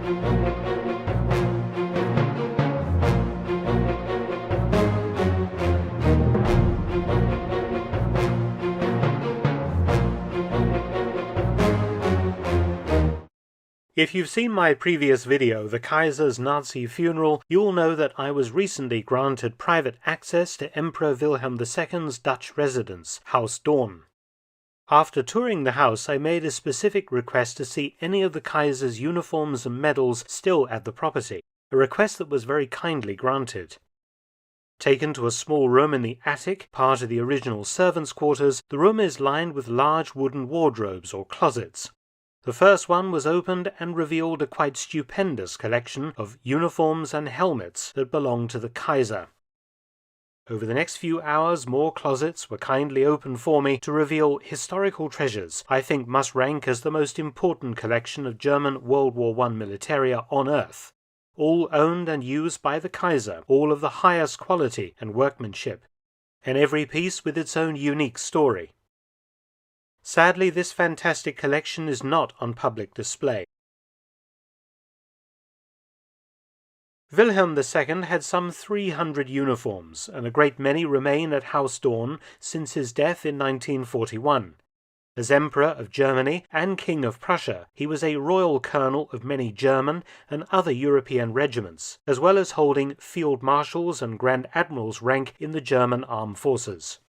If you've seen my previous video, The Kaiser's Nazi Funeral, you'll know that I was recently granted private access to Emperor Wilhelm II's Dutch residence, Huis Doorn. After touring the house, I made a specific request to see any of the Kaiser's uniforms and medals still at the property, a request that was very kindly granted. Taken to a small room in the attic, part of the original servants' quarters, the room is lined with large wooden wardrobes or closets. The first one was opened and revealed a quite stupendous collection of uniforms and helmets that belonged to the Kaiser. Over the next few hours, more closets were kindly opened for me to reveal historical treasures I think must rank as the most important collection of German World War I militaria on earth, all owned and used by the Kaiser, all of the highest quality and workmanship, and every piece with its own unique story. Sadly, this fantastic collection is not on public display. Wilhelm II had some 300 uniforms, and a great many remain at Huis Doorn since his death in 1941. As Emperor of Germany and King of Prussia, he was a royal colonel of many German and other European regiments, as well as holding Field Marshals and Grand Admiral's rank in the German armed forces.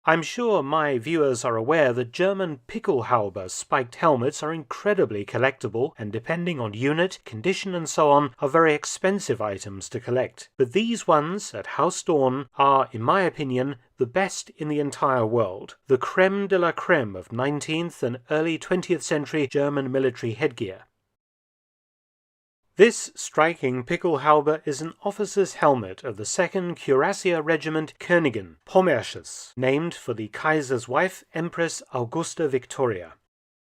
I'm sure my viewers are aware that German Pickelhaube spiked helmets are incredibly collectible and, depending on unit, condition and so on, are very expensive items to collect. But these ones at Huis Doorn are, in my opinion, the best in the entire world, the creme de la creme of 19th and early 20th century German military headgear. This striking Pickelhaube is an officer's helmet of the 2nd Cuirassier Regiment Königin, Pommersches, named for the Kaiser's wife, Empress Augusta Victoria.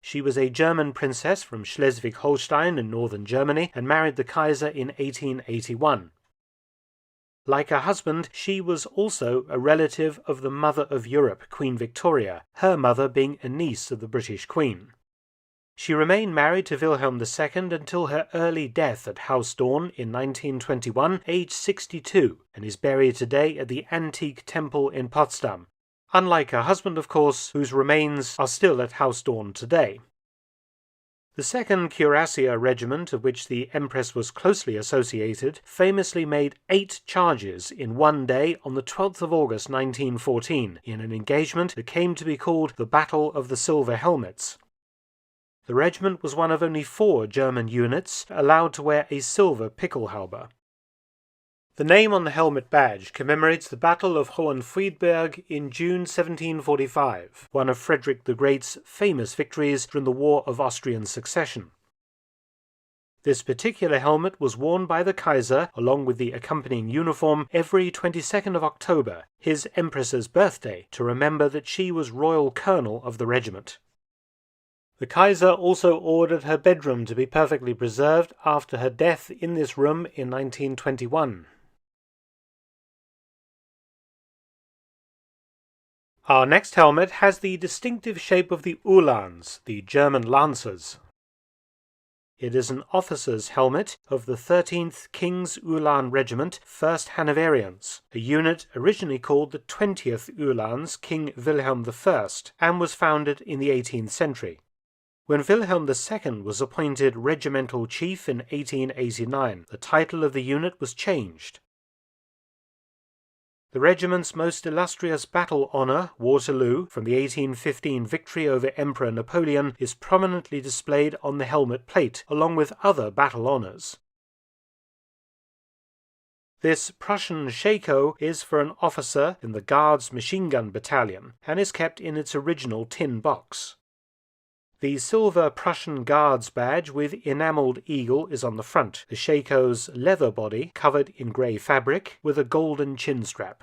She was a German princess from Schleswig-Holstein in northern Germany and married the Kaiser in 1881. Like her husband, she was also a relative of the Mother of Europe, Queen Victoria, her mother being a niece of the British Queen. She remained married to Wilhelm II until her early death at Huis Doorn in 1921, aged 62, and is buried today at the Antique Temple in Potsdam, unlike her husband, of course, whose remains are still at Huis Doorn today. The 2nd Cuirassier Regiment, of which the Empress was closely associated, famously made 8 charges in one day on the 12th of August 1914 in an engagement that came to be called the Battle of the Silver Helmets. The regiment was one of only 4 German units allowed to wear a silver Pickelhaube. The name on the helmet badge commemorates the Battle of Hohenfriedberg in June 1745, one of Frederick the Great's famous victories during the War of Austrian Succession. This particular helmet was worn by the Kaiser, along with the accompanying uniform, every 22nd of October, his Empress's birthday, to remember that she was royal colonel of the regiment. The Kaiser also ordered her bedroom to be perfectly preserved after her death in this room in 1921. Our next helmet has the distinctive shape of the Uhlans, the German lancers. It is an officer's helmet of the 13th King's Uhlan Regiment, 1st Hanoverians, a unit originally called the 20th Uhlans, King Wilhelm I, and was founded in the 18th century. When Wilhelm II was appointed regimental chief in 1889, the title of the unit was changed. The regiment's most illustrious battle honour, Waterloo, from the 1815 victory over Emperor Napoleon, is prominently displayed on the helmet plate, along with other battle honours. This Prussian shako is for an officer in the Guards Machine Gun Battalion, and is kept in its original tin box. The silver Prussian Guards badge with enamelled eagle is on the front, the shako's leather body covered in grey fabric with a golden chin strap.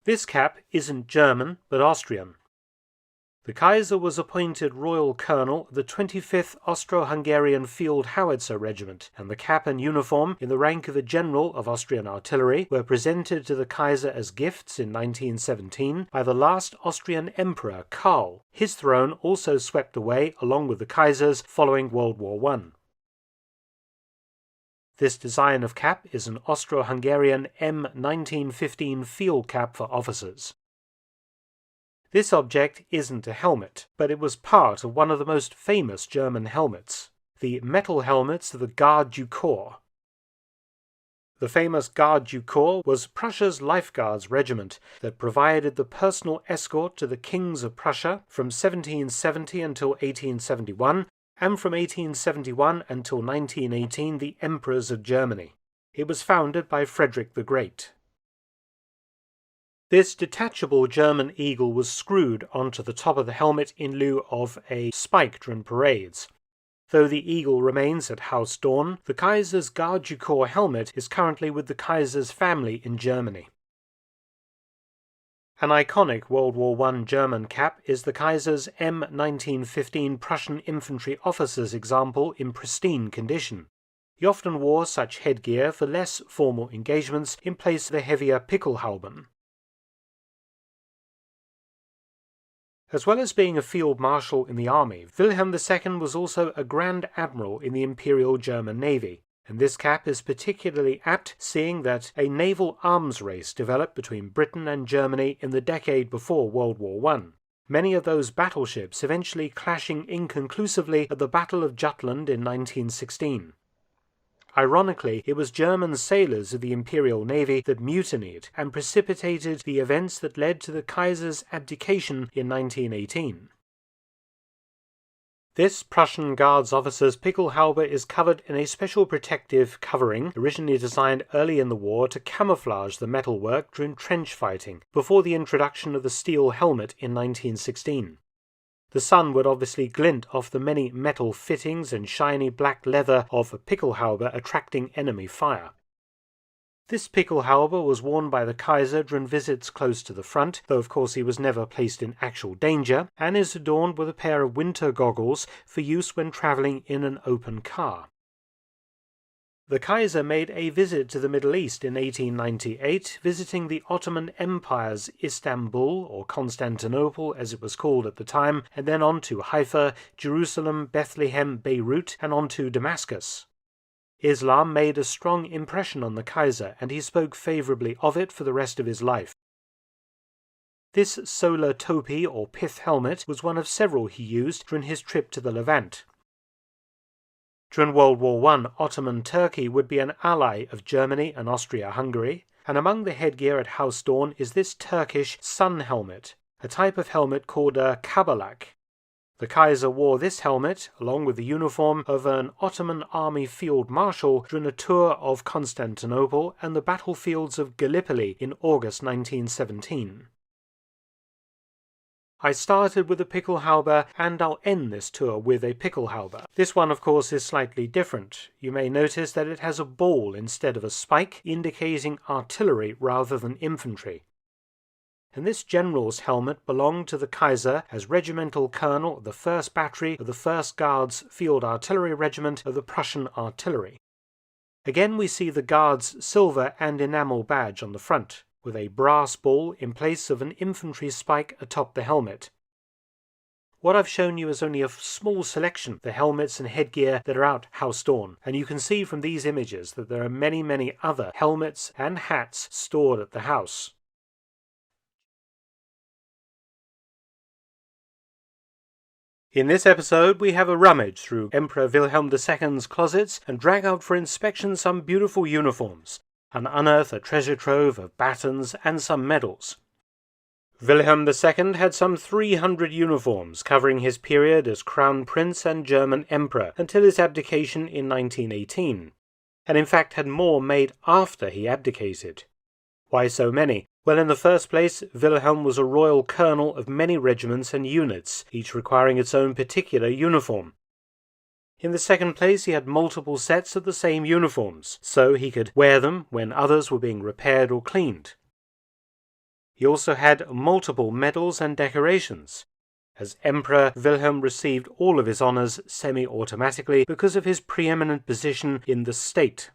This cap isn't German but Austrian. The Kaiser was appointed Royal Colonel of the 25th Austro-Hungarian Field Howitzer Regiment, and the cap and uniform in the rank of a General of Austrian Artillery were presented to the Kaiser as gifts in 1917 by the last Austrian Emperor, Kuil. His throne also swept away along with the Kaiser's following World War I. This design of cap is an Austro-Hungarian M1915 field cap for officers. This object isn't a helmet, but it was part of one of the most famous German helmets, the metal helmets of the Garde du Corps. The famous Garde du Corps was Prussia's Life Guards regiment that provided the personal escort to the kings of Prussia from 1770 until 1871, and from 1871 until 1918 the emperors of Germany. It was founded by Frederick the Great. This detachable German eagle was screwed onto the top of the helmet in lieu of a spike during parades. Though the eagle remains at Huis Doorn, the Kaiser's Garde du Corps helmet is currently with the Kaiser's family in Germany. An iconic World War I German cap is the Kaiser's M1915 Prussian infantry officer's example in pristine condition. He often wore such headgear for less formal engagements in place of the heavier Pickelhauben. As well as being a field marshal in the army, Wilhelm II was also a Grand Admiral in the Imperial German Navy, and this cap is particularly apt seeing that a naval arms race developed between Britain and Germany in the decade before World War I, many of those battleships eventually clashing inconclusively at the Battle of Jutland in 1916. Ironically, it was German sailors of the Imperial Navy that mutinied and precipitated the events that led to the Kaiser's abdication in 1918. This Prussian Guards officer's Pickelhaube is covered in a special protective covering originally designed early in the war to camouflage the metalwork during trench fighting, before the introduction of the steel helmet in 1916. The sun would obviously glint off the many metal fittings and shiny black leather of a Pickelhaube, attracting enemy fire. This Pickelhaube was worn by the Kaiser during visits close to the front, though of course he was never placed in actual danger, and is adorned with a pair of winter goggles for use when travelling in an open car. The Kaiser made a visit to the Middle East in 1898, visiting the Ottoman Empire's Istanbul, or Constantinople as it was called at the time, and then on to Haifa, Jerusalem, Bethlehem, Beirut, and on to Damascus. Islam made a strong impression on the Kaiser, and he spoke favourably of it for the rest of his life. This solar topi, or pith helmet, was one of several he used during his trip to the Levant. During World War I, Ottoman Turkey would be an ally of Germany and Austria-Hungary, and among the headgear at Huis Doorn is this Turkish sun helmet, a type of helmet called a catalogue. The Kaiser wore this helmet, along with the uniform of an Ottoman army field marshal, during a tour of Constantinople and the battlefields of Gallipoli in August 1917. I started with a Pickelhaube, and I'll end this tour with a Pickelhaube. This one, of course, is slightly different. You may notice that it has a ball instead of a spike, indicating artillery rather than infantry. And this general's helmet belonged to the Kaiser as regimental colonel of the 1st Battery of the 1st Guards Field Artillery Regiment of the Prussian Artillery. Again we see the Guards' silver and enamel badge on the front, with a brass ball in place of an infantry spike atop the helmet. What I've shown you is only a small selection of the helmets and headgear that are out Huis Doorn, and you can see from these images that there are many other helmets and hats stored at the house. In this episode, we have a rummage through Emperor Wilhelm II's closets and drag out for inspection some beautiful uniforms, and unearth a treasure trove of batons and some medals. Wilhelm II had some 300 uniforms covering his period as Crown Prince and German Emperor until his abdication in 1918, and in fact had more made after he abdicated. Why so many? Well, in the first place, Wilhelm was a royal colonel of many regiments and units, each requiring its own particular uniform. In the second place, he had multiple sets of the same uniforms, so he could wear them when others were being repaired or cleaned. He also had multiple medals and decorations. As Emperor, Wilhelm received all of his honours semi-automatically because of his preeminent position in the state.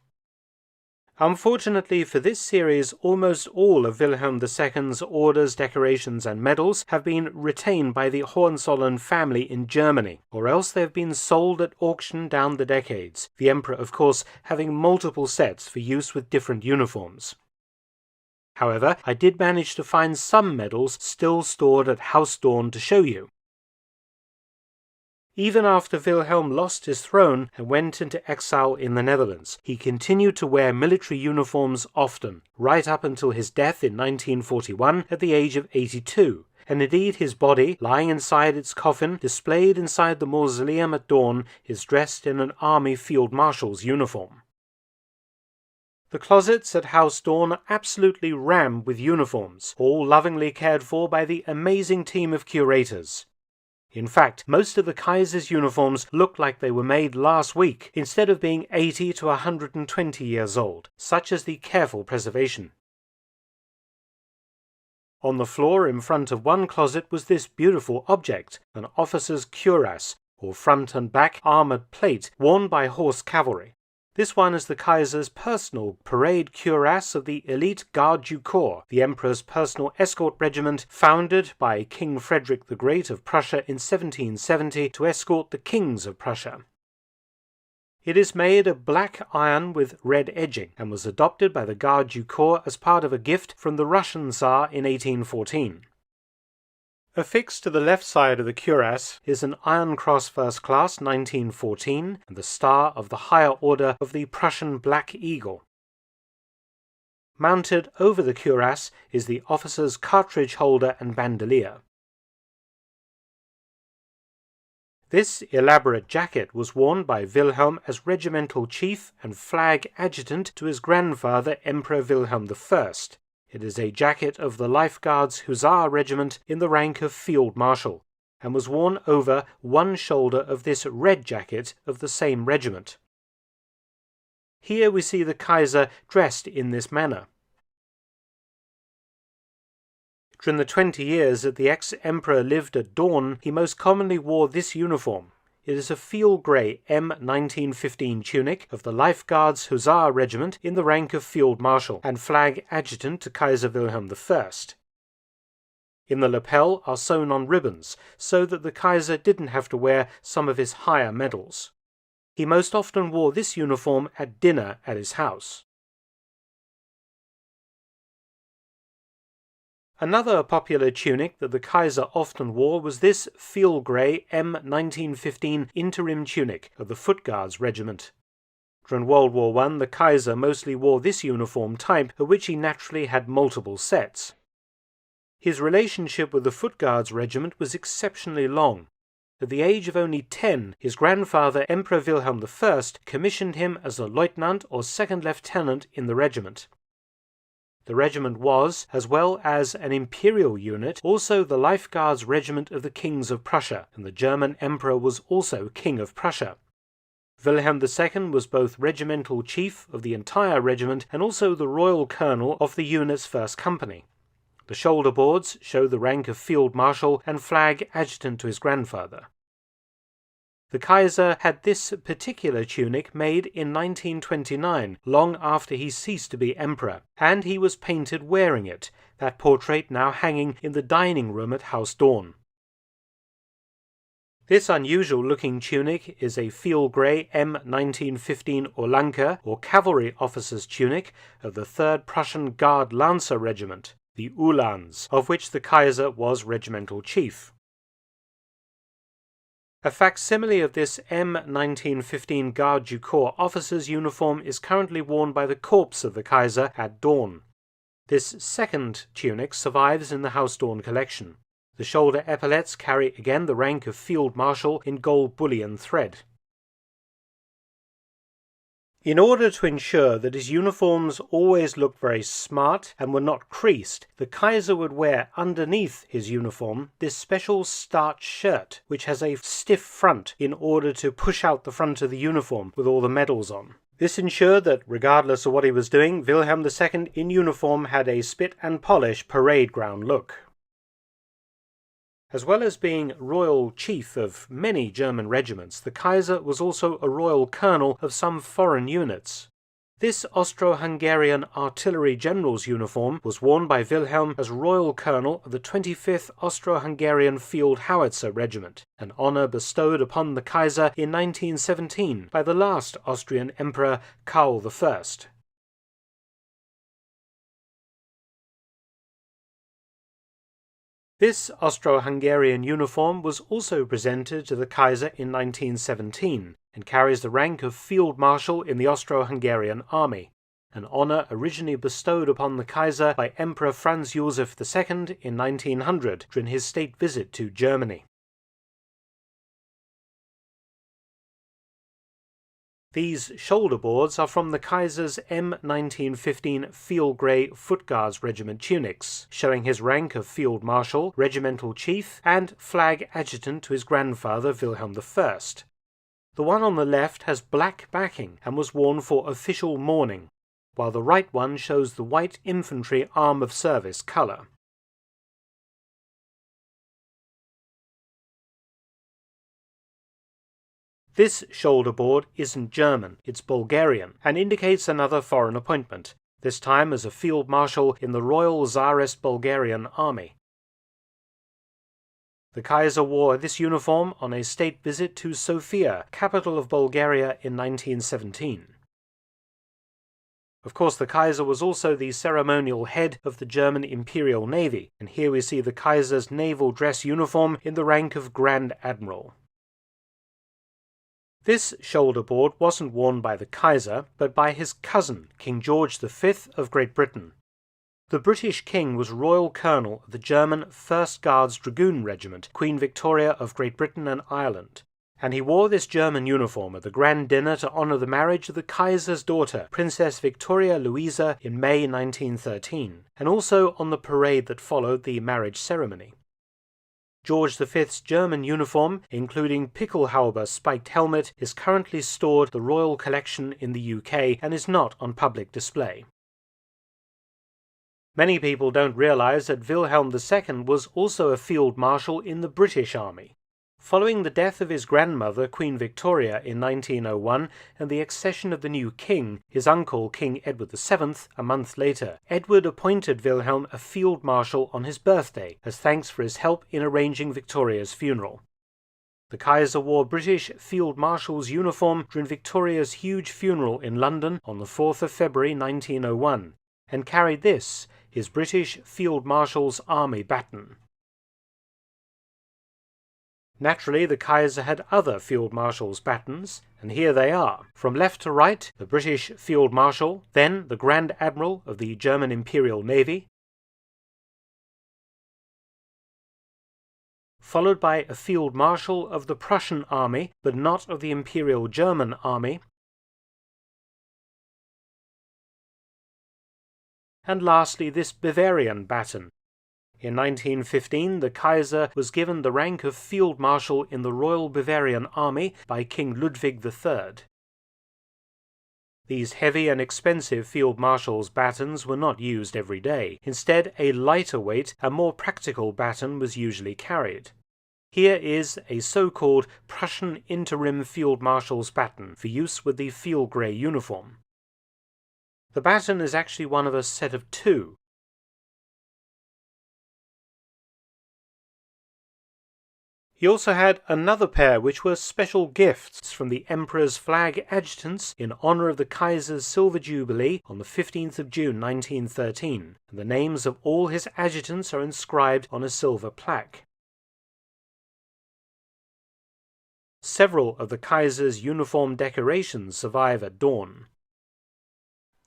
Unfortunately for this series, almost all of Wilhelm II's orders, decorations and medals have been retained by the Hohenzollern family in Germany, or else they have been sold at auction down the decades, the Emperor of course having multiple sets for use with different uniforms. However, I did manage to find some medals still stored at Huis Doorn to show you. Even after Wilhelm lost his throne and went into exile in the Netherlands, he continued to wear military uniforms often, right up until his death in 1941 at the age of 82, and indeed his body, lying inside its coffin, displayed inside the mausoleum at Doorn, is dressed in an army field marshal's uniform. The closets at Huis Doorn are absolutely rammed with uniforms, all lovingly cared for by the amazing team of curators. In fact, most of the Kaiser's uniforms look like they were made last week, instead of being 80 to 120 years old. Such is the careful preservation. On the floor in front of one closet was this beautiful object, an officer's cuirass, or front and back armoured plate worn by horse cavalry. This one is the Kaiser's personal parade cuirass of the elite Garde du Corps, the Emperor's personal escort regiment founded by King Frederick the Great of Prussia in 1770 to escort the kings of Prussia. It is made of black iron with red edging and was adopted by the Garde du Corps as part of a gift from the Russian Tsar in 1814. Affixed to the left side of the cuirass is an Iron Cross First Class 1914 and the star of the higher order of the Prussian Black Eagle. Mounted over the cuirass is the officer's cartridge holder and bandolier. This elaborate jacket was worn by Wilhelm as regimental chief and flag adjutant to his grandfather Emperor Wilhelm I. It is a jacket of the Life Guards Hussar Regiment in the rank of Field Marshal, and was worn over one shoulder of this red jacket of the same regiment. Here we see the Kaiser dressed in this manner. During the 20 years that the ex-emperor lived at Doorn, he most commonly wore this uniform. It is a field grey M1915 tunic of the Life Guards Hussar Regiment in the rank of Field Marshal and flag adjutant to Kaiser Wilhelm I. In the lapel are sewn on ribbons, so that the Kaiser didn't have to wear some of his higher medals. He most often wore this uniform at dinner at his house. Another popular tunic that the Kaiser often wore was this field grey M1915 interim tunic of the Foot Guards Regiment. During World War I, the Kaiser mostly wore this uniform type, of which he naturally had multiple sets. His relationship with the Foot Guards Regiment was exceptionally long. At the age of only 10, his grandfather, Emperor Wilhelm I, commissioned him as a lieutenant or second lieutenant in the regiment. The regiment was, as well as an Imperial unit, also the Life Guards Regiment of the Kings of Prussia, and the German Emperor was also King of Prussia. Wilhelm II was both regimental chief of the entire regiment and also the royal colonel of the unit's first company. The shoulder boards show the rank of Field Marshal and flag adjutant to his grandfather. The Kaiser had this particular tunic made in 1929, long after he ceased to be emperor, and he was painted wearing it, that portrait now hanging in the dining room at Huis Doorn. This unusual-looking tunic is a field grey M1915 Orlanker, or cavalry officer's tunic, of the 3rd Prussian Guard Lancer Regiment, the Uhlans, of which the Kaiser was regimental chief. A facsimile of this M1915 Garde du Corps officer's uniform is currently worn by the corps of the Kaiser at Doorn. This second tunic survives in the Huis Doorn collection. The shoulder epaulettes carry again the rank of Field Marshal in gold bullion thread. In order to ensure that his uniforms always looked very smart and were not creased, the Kaiser would wear underneath his uniform this special starched shirt, which has a stiff front in order to push out the front of the uniform with all the medals on. This ensured that, regardless of what he was doing, Wilhelm II in uniform had a spit and polish parade ground look. As well as being royal chief of many German regiments, the Kaiser was also a royal colonel of some foreign units. This Austro-Hungarian artillery general's uniform was worn by Wilhelm as royal colonel of the 25th Austro-Hungarian Field Howitzer Regiment, an honour bestowed upon the Kaiser in 1917 by the last Austrian Emperor Kuil I. This Austro-Hungarian uniform was also presented to the Kaiser in 1917 and carries the rank of Field Marshal in the Austro-Hungarian army, an honour originally bestowed upon the Kaiser by Emperor Franz Joseph II in 1900 during his state visit to Germany. These shoulder boards are from the Kaiser's M1915 Field Grey Foot Guards Regiment tunics, showing his rank of Field Marshal, Regimental Chief, and Flag Adjutant to his grandfather Wilhelm I. The one on the left has black backing and was worn for official mourning, while the right one shows the white infantry arm of service colour. This shoulder board isn't German, it's Bulgarian, and indicates another foreign appointment, this time as a field marshal in the Royal Tsarist Bulgarian Army. The Kaiser wore this uniform on a state visit to Sofia, capital of Bulgaria, in 1917. Of course, the Kaiser was also the ceremonial head of the German Imperial Navy, and here we see the Kaiser's naval dress uniform in the rank of Grand Admiral. This shoulder board wasn't worn by the Kaiser, but by his cousin, King George V of Great Britain. The British King was Royal Colonel of the German 1st Guards Dragoon Regiment, Queen Victoria of Great Britain and Ireland, and he wore this German uniform at the grand dinner to honour the marriage of the Kaiser's daughter, Princess Victoria Louisa, in May 1913, and also on the parade that followed the marriage ceremony. George V's German uniform, including Pickelhaube spiked helmet, is currently stored at the Royal Collection in the UK and is not on public display. Many people don't realise that Wilhelm II was also a field marshal in the British Army. Following the death of his grandmother, Queen Victoria, in 1901, and the accession of the new king, his uncle, King Edward VII, a month later, Edward appointed Wilhelm a field marshal on his birthday, as thanks for his help in arranging Victoria's funeral. The Kaiser wore British Field Marshal's uniform during Victoria's huge funeral in London on the 4th of February 1901, and carried this, his British Field Marshal's Army baton. Naturally, the Kaiser had other Field Marshals' batons, and here they are. From left to right, the British Field Marshal, then the Grand Admiral of the German Imperial Navy, followed by a Field Marshal of the Prussian Army, but not of the Imperial German Army, and lastly this Bavarian baton. In 1915, the Kaiser was given the rank of Field Marshal in the Royal Bavarian Army by King Ludwig III. These heavy and expensive Field Marshal's batons were not used every day. Instead, a lighter weight and more practical baton was usually carried. Here is a so-called Prussian Interim Field Marshal's baton for use with the field grey uniform. The baton is actually one of a set of two. He also had another pair which were special gifts from the Emperor's flag adjutants in honour of the Kaiser's Silver Jubilee on the 15th of June 1913, and the names of all his adjutants are inscribed on a silver plaque. Several of the Kaiser's uniform decorations survive at Doorn.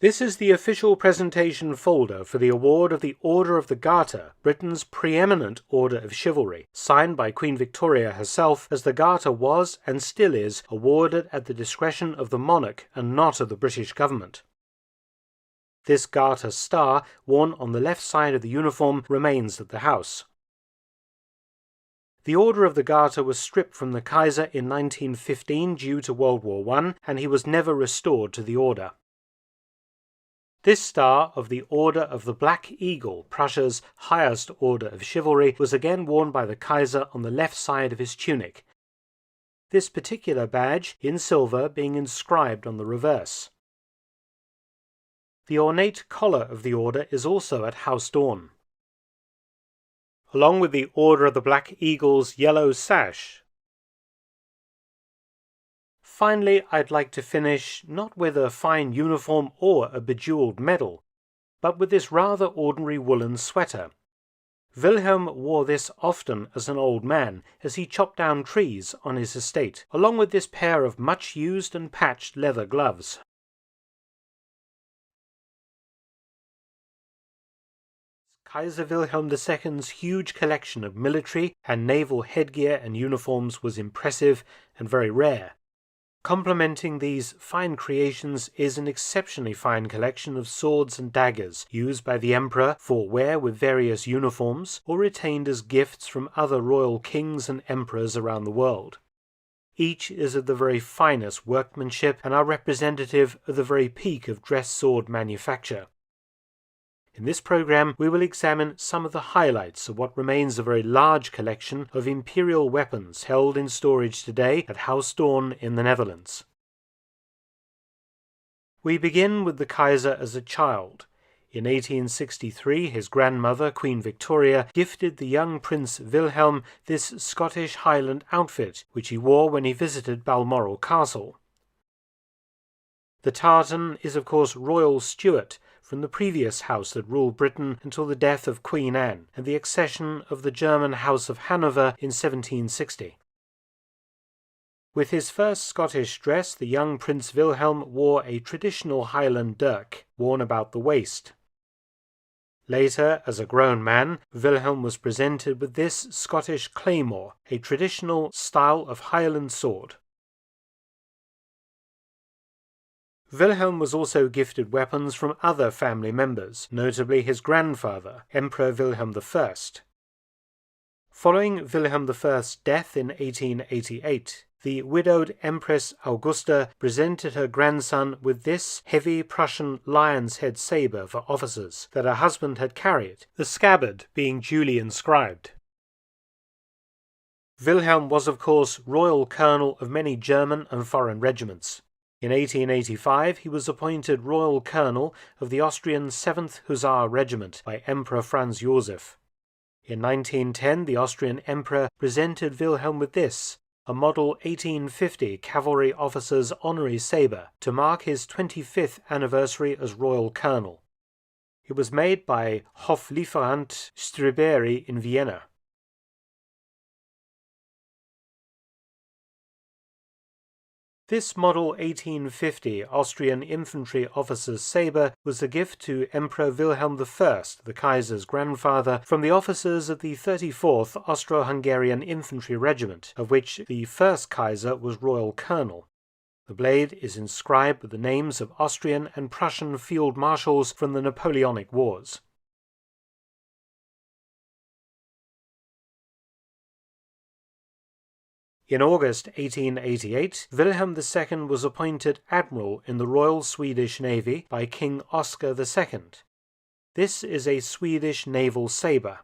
This is the official presentation folder for the award of the Order of the Garter, Britain's preeminent order of chivalry, signed by Queen Victoria herself, as the Garter was, and still is, awarded at the discretion of the monarch and not of the British government. This Garter star, worn on the left side of the uniform, remains at the house. The Order of the Garter was stripped from the Kaiser in 1915 due to World War I, and he was never restored to the order. This star of the Order of the Black Eagle, Prussia's highest order of chivalry, was again worn by the Kaiser on the left side of his tunic, this particular badge, in silver, being inscribed on the reverse. The ornate collar of the order is also at Huis Doorn. Along with the Order of the Black Eagle's yellow sash. Finally, I'd like to finish not with a fine uniform or a bejeweled medal, but with this rather ordinary woolen sweater. Wilhelm wore this often as an old man, as he chopped down trees on his estate, along with this pair of much-used and patched leather gloves. Kaiser Wilhelm II's huge collection of military and naval headgear and uniforms was impressive and very rare. Complementing these fine creations is an exceptionally fine collection of swords and daggers used by the emperor for wear with various uniforms or retained as gifts from other royal kings and emperors around the world. Each is of the very finest workmanship and are representative of the very peak of dress sword manufacture. In this program, we will examine some of the highlights of what remains a very large collection of imperial weapons held in storage today at Huis Doorn in the Netherlands. We begin with the Kaiser as a child. In 1863, his grandmother, Queen Victoria, gifted the young Prince Wilhelm this Scottish Highland outfit, which he wore when he visited Balmoral Castle. The tartan is of course Royal Stuart, from the previous house that ruled Britain until the death of Queen Anne and the accession of the German House of Hanover in 1760. With his first Scottish dress, the young Prince Wilhelm wore a traditional Highland dirk, worn about the waist. Later, as a grown man, Wilhelm was presented with this Scottish claymore, a traditional style of Highland sword. Wilhelm was also gifted weapons from other family members, notably his grandfather, Emperor Wilhelm I. Following Wilhelm I's death in 1888, the widowed Empress Augusta presented her grandson with this heavy Prussian lion's head sabre for officers that her husband had carried, the scabbard being duly inscribed. Wilhelm was of course royal colonel of many German and foreign regiments. In 1885 he was appointed royal colonel of the Austrian 7th Hussar Regiment by Emperor Franz Joseph. In 1910 the Austrian Emperor presented Wilhelm with this, a model 1850 cavalry officer's honorary sabre, to mark his 25th anniversary as royal colonel. It was made by Hoflieferant Striberi in Vienna. This model 1850 Austrian infantry officer's sabre was a gift to Emperor Wilhelm I, the Kaiser's grandfather, from the officers of the 34th Austro-Hungarian Infantry Regiment, of which the first Kaiser was royal colonel. The blade is inscribed with the names of Austrian and Prussian field marshals from the Napoleonic Wars. In August 1888, Wilhelm II was appointed Admiral in the Royal Swedish Navy by King Oscar II. This is a Swedish naval sabre.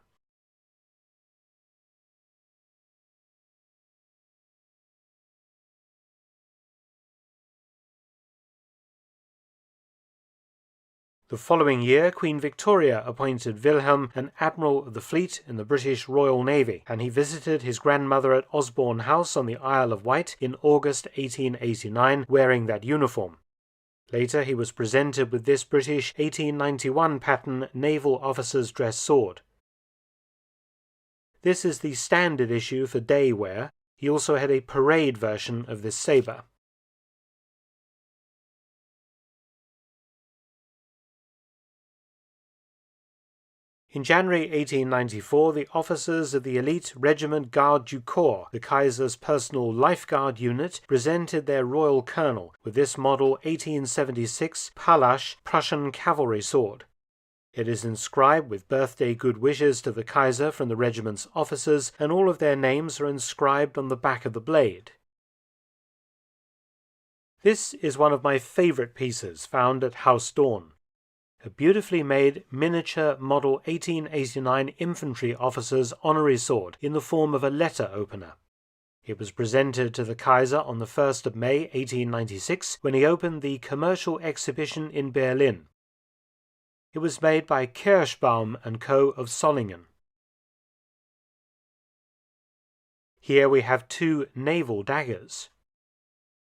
The following year, Queen Victoria appointed Wilhelm an Admiral of the Fleet in the British Royal Navy, and he visited his grandmother at Osborne House on the Isle of Wight in August 1889, wearing that uniform. Later he was presented with this British 1891 pattern naval officer's dress sword. This is the standard issue for day wear. He also had a parade version of this sabre. In January 1894, the officers of the elite Regiment Garde du Corps, the Kaiser's personal lifeguard unit, presented their royal colonel with this model 1876 Pallasch Prussian cavalry sword. It is inscribed with birthday good wishes to the Kaiser from the regiment's officers, and all of their names are inscribed on the back of the blade. This is one of my favorite pieces found at Huis Doorn. a beautifully made miniature Model 1889 infantry officer's honorary sword in the form of a letter opener. It was presented to the Kaiser on the 1st of May 1896 when he opened the commercial exhibition in Berlin. It was made by Kirschbaum & Co. of Solingen. Here we have two naval daggers.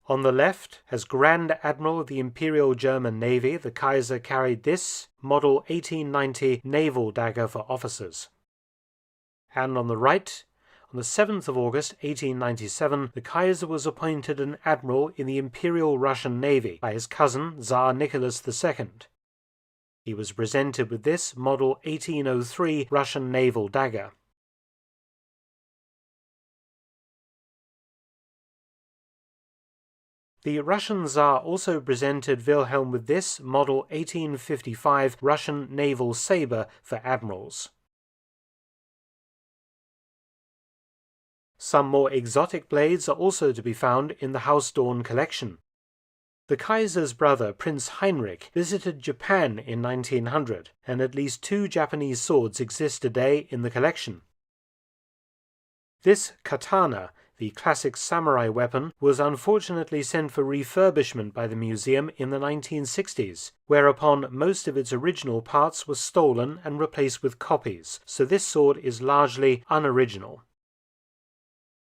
On the left, as Grand Admiral of the Imperial German Navy, the Kaiser carried this Model 1890 naval dagger for officers. And on the right, on the 7th of August 1897, the Kaiser was appointed an admiral in the Imperial Russian Navy by his cousin Tsar Nicholas II. He was presented with this Model 1803 Russian naval dagger. The Russian Tsar also presented Wilhelm with this Model 1855 Russian naval saber for admirals. Some more exotic blades are also to be found in the Huis Doorn collection. The Kaiser's brother, Prince Heinrich, visited Japan in 1900, and at least two Japanese swords exist today in the collection. This katana, the classic samurai weapon, was unfortunately sent for refurbishment by the museum in the 1960s, whereupon most of its original parts were stolen and replaced with copies, so this sword is largely unoriginal.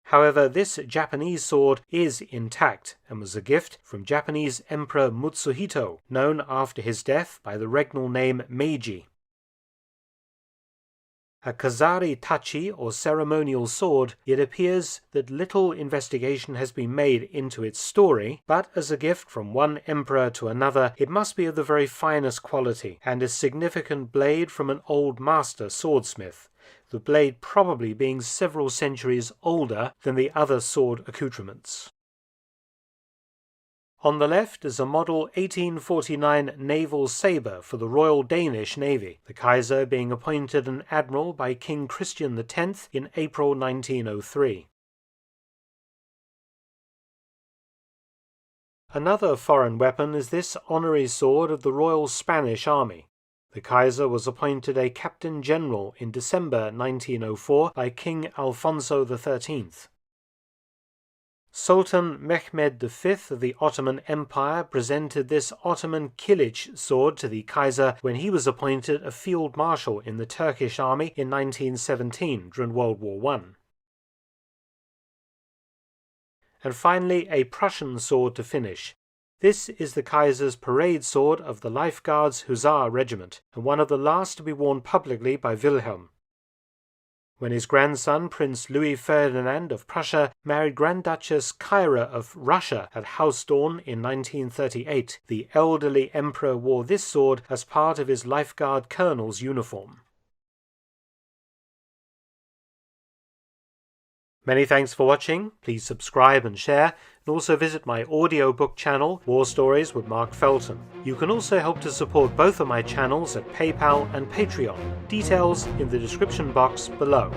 However, this Japanese sword is intact and was a gift from Japanese Emperor Mutsuhito, known after his death by the regnal name Meiji. A Kazari tachi, or ceremonial sword, it appears that little investigation has been made into its story, but as a gift from one emperor to another, it must be of the very finest quality, and a significant blade from an old master swordsmith, the blade probably being several centuries older than the other sword accoutrements. On the left is a Model 1849 naval saber for the Royal Danish Navy, the Kaiser being appointed an admiral by King Christian X in April 1903. Another foreign weapon is this honorary sword of the Royal Spanish Army. The Kaiser was appointed a Captain General in December 1904 by King Alfonso XIII. Sultan Mehmed V of the Ottoman Empire presented this Ottoman Kilich sword to the Kaiser when he was appointed a Field Marshal in the Turkish army in 1917 during World War I. And finally, a Prussian sword to finish. This is the Kaiser's parade sword of the Life Guards Hussar Regiment, and one of the last to be worn publicly by Wilhelm. When his grandson, Prince Louis Ferdinand of Prussia, married Grand Duchess Kyra of Russia at Huis Doorn in 1938, the elderly emperor wore this sword as part of his Life Guard colonel's uniform. Many thanks for watching. Please subscribe and share, and also visit my audiobook channel, War Stories with Mark Felton. You can also help to support both of my channels at PayPal and Patreon. Details in the description box below.